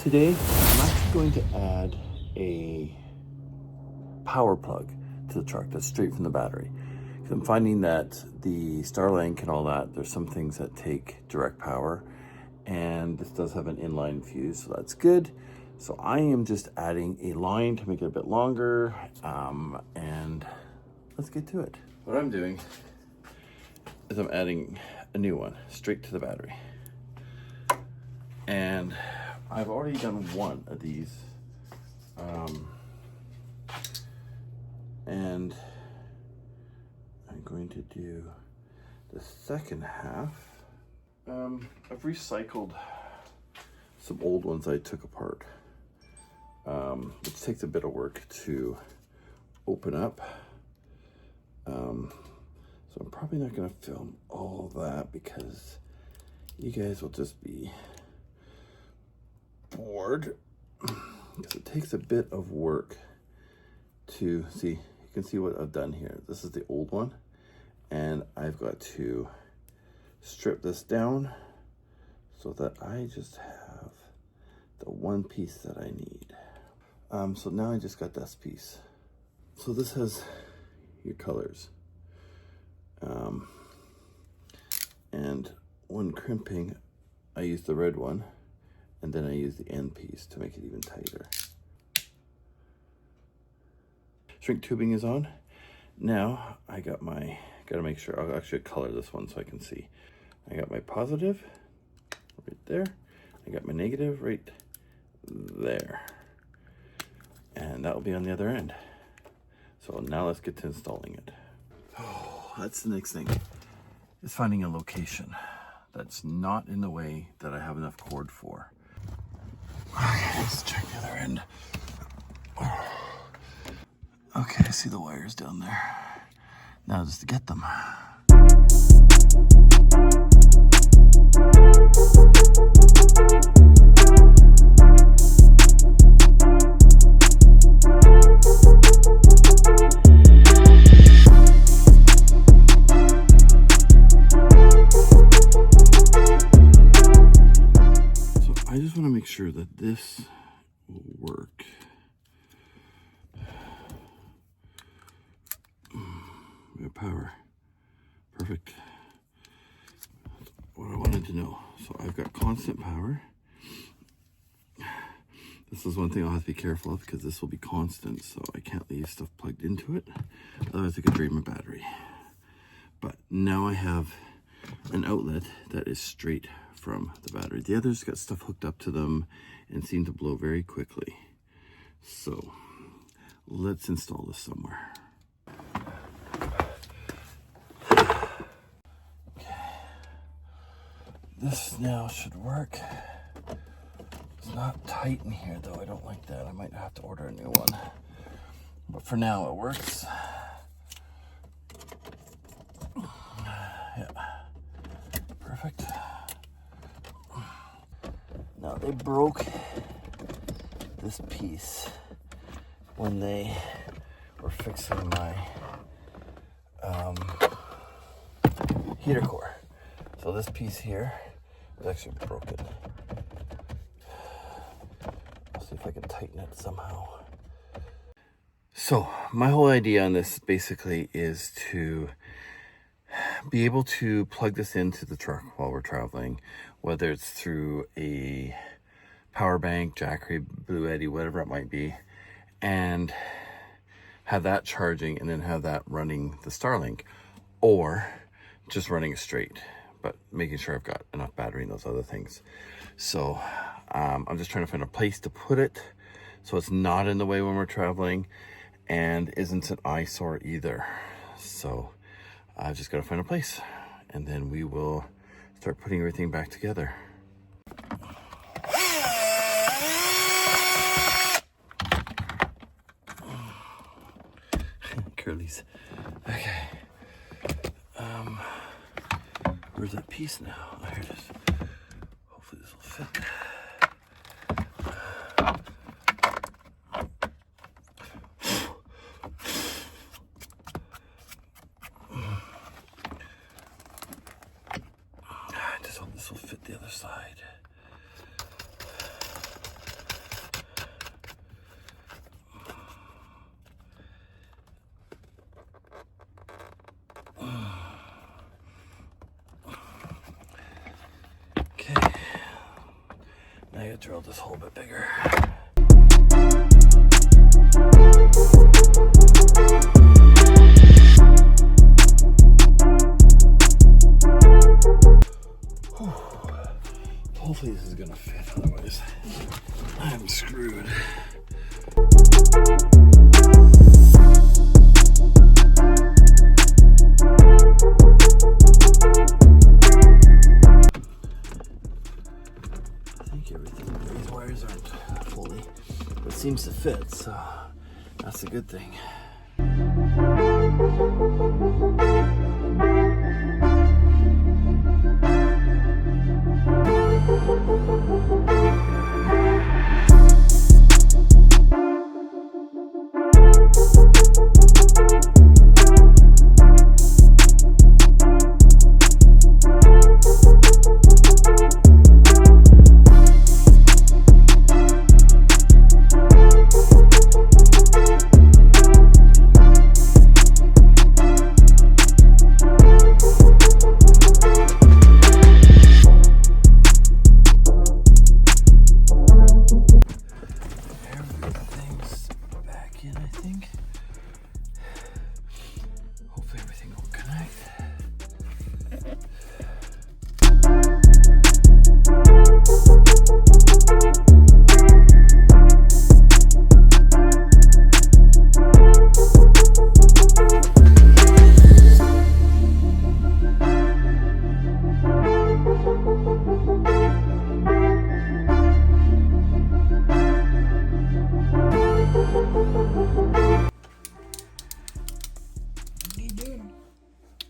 Today, I'm actually going to add a power plug to the truck that's straight from the battery. Because I'm finding that the Starlink and all that, there's some things that take direct power, and this does have an inline fuse, so that's good. So I am just adding a line to make it a bit longer, and let's get to it. What I'm doing is I'm adding a new one straight to the battery. And I've already done one of these, and I'm going to do the second half. I've recycled some old ones I took apart, which takes a bit of work to open up. So I'm probably not going to film all that because you guys will just be bored, because it takes a bit of work to see. You can see what I've done here. This is the old one, and I've got to strip this down so that I just have the one piece that I need. So now I just got this piece. So this has your colors, and when crimping I use the red one, and then I use the end piece to make it even tighter. Shrink tubing is on. Now I got my, gotta make sure, I'll actually color this one so I can see. I got my positive right there. I got my negative right there. And that will be on the other end. So now let's get to installing it. Oh, that's the next thing, is finding a location that's not in the way that I have enough cord for. Okay, let's check the other end. Okay, I see the wires down there. Now just to get them. So I just want to make sure that this will work. We have power. Perfect. That's what I wanted to know. So I've got constant power. This is one thing I'll have to be careful of, because this will be constant, so I can't leave stuff plugged into it. Otherwise I could drain my battery. But now I have an outlet that is straight from the battery. The others got stuff hooked up to them and seem to blow very quickly. So let's install this somewhere. This now should work. It's not tight in here though, I don't like that. I might have to order a new one. But for now it works. Yeah, perfect. Now they broke this piece when they were fixing my heater core. So this piece here is actually broken. I'll see if I can tighten it somehow. So my whole idea on this basically is to be able to plug this into the truck while we're traveling, whether it's through a power bank, Jackery, Blue Eddy, whatever it might be, and have that charging and then have that running the Starlink, or just running it straight, but making sure I've got enough battery and those other things. So I'm just trying to find a place to put it so it's not in the way when we're traveling and isn't an eyesore either. So I've just got to find a place, and then we will start putting everything back together. Curly's. Okay. Where's that piece now? Oh, here it is. Hopefully this will fit. Just hope this will fit the other side. I drilled this hole a bit bigger. Hopefully this is gonna fit, otherwise I'm screwed. I think everything, these wires aren't fully, it seems to fit, so that's a good thing.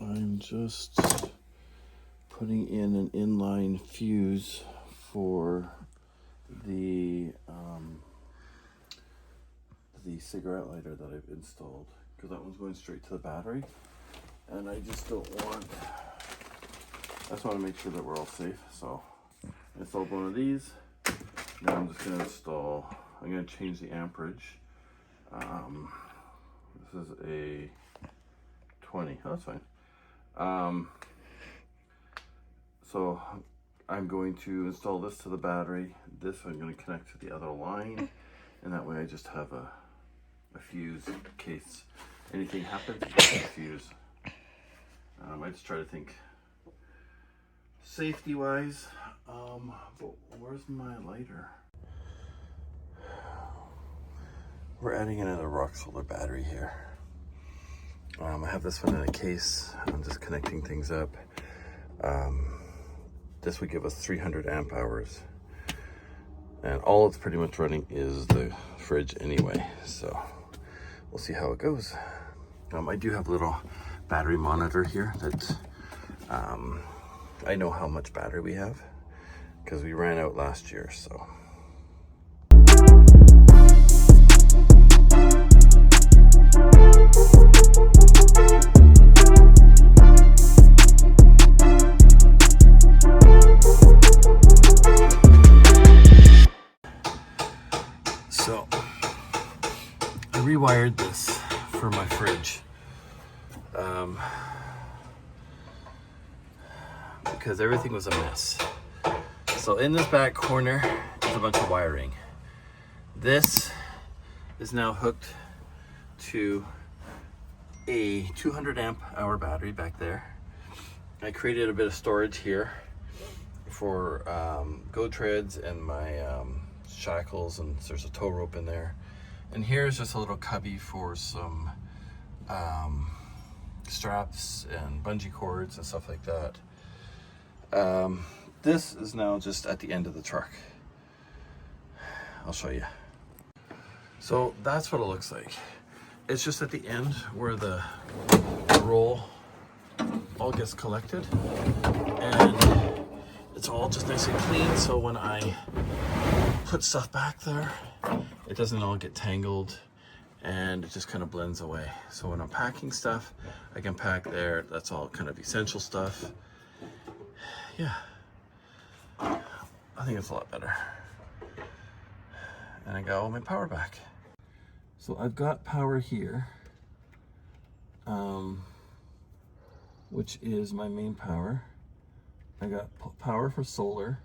I'm just putting in an inline fuse for the cigarette lighter that I've installed, because that one's going straight to the battery, and I just don't want, I just want to make sure that we're all safe. So I installed one of these. Now I'm just going to install, I'm going to change the amperage. This is a 20. Oh, that's fine. So I'm going to install this to the battery. This I'm going to connect to the other line, and that way I just have a fuse in case anything happens. A fuse. I just try to think safety wise. But where's my lighter? We're adding another rock solar battery here. I have this one in a case. I'm just connecting things up. This would give us 300 amp hours. And all it's pretty much running is the fridge anyway. So we'll see how it goes. I do have a little battery monitor here that I know how much battery we have because we ran out last year, so. So I rewired this for my fridge because everything was a mess. So in this back corner is a bunch of wiring. This is now hooked to a 200 amp hour battery back there. I created a bit of storage here for go treads and my shackles, and there's a tow rope in there. And here's just a little cubby for some straps and bungee cords and stuff like that. This is now just at the end of the truck. I'll show you. So that's what it looks like. It's just at the end where the roll all gets collected, and it's all just nice and clean, so when I put stuff back there, it doesn't all get tangled and it just kind of blends away. So when I'm packing stuff, I can pack there. That's all kind of essential stuff. Yeah, I think it's a lot better. And I got all my power back. So I've got power here, which is my main power. I got power for solar,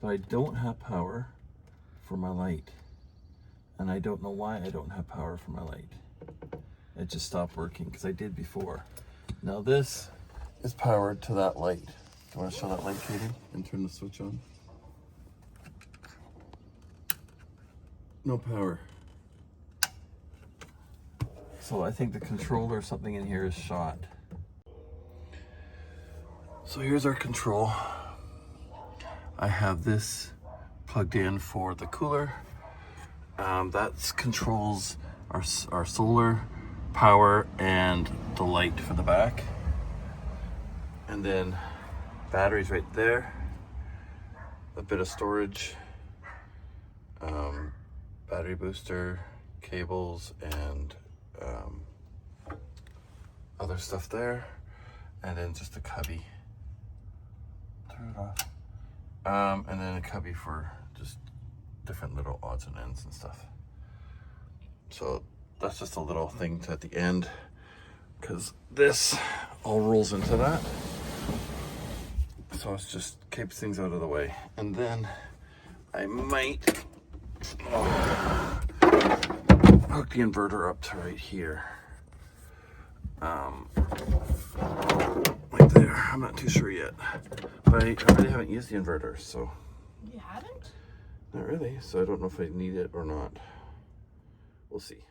but I don't have power for my light. And I don't know why I don't have power for my light. It just stopped working because I did before. Now this is powered to that light. Do you want to show that light, Katie? And turn the switch on. No power. So I think the controller or something in here is shot. So here's our control. I have this plugged in for the cooler. That controls our solar power and the light for the back. And then batteries right there. A bit of storage. Battery booster, cables, and other stuff there. And then just a cubby. Turn it off. And then a cubby for just different little odds and ends and stuff. So that's just a little thing at the end, because this all rolls into that. So it just keeps things out of the way. And then I might hook the inverter up to right here. Right there. I'm not too sure yet. But I really haven't used the inverter, so. You haven't? Not really, so I don't know if I need it or not. We'll see.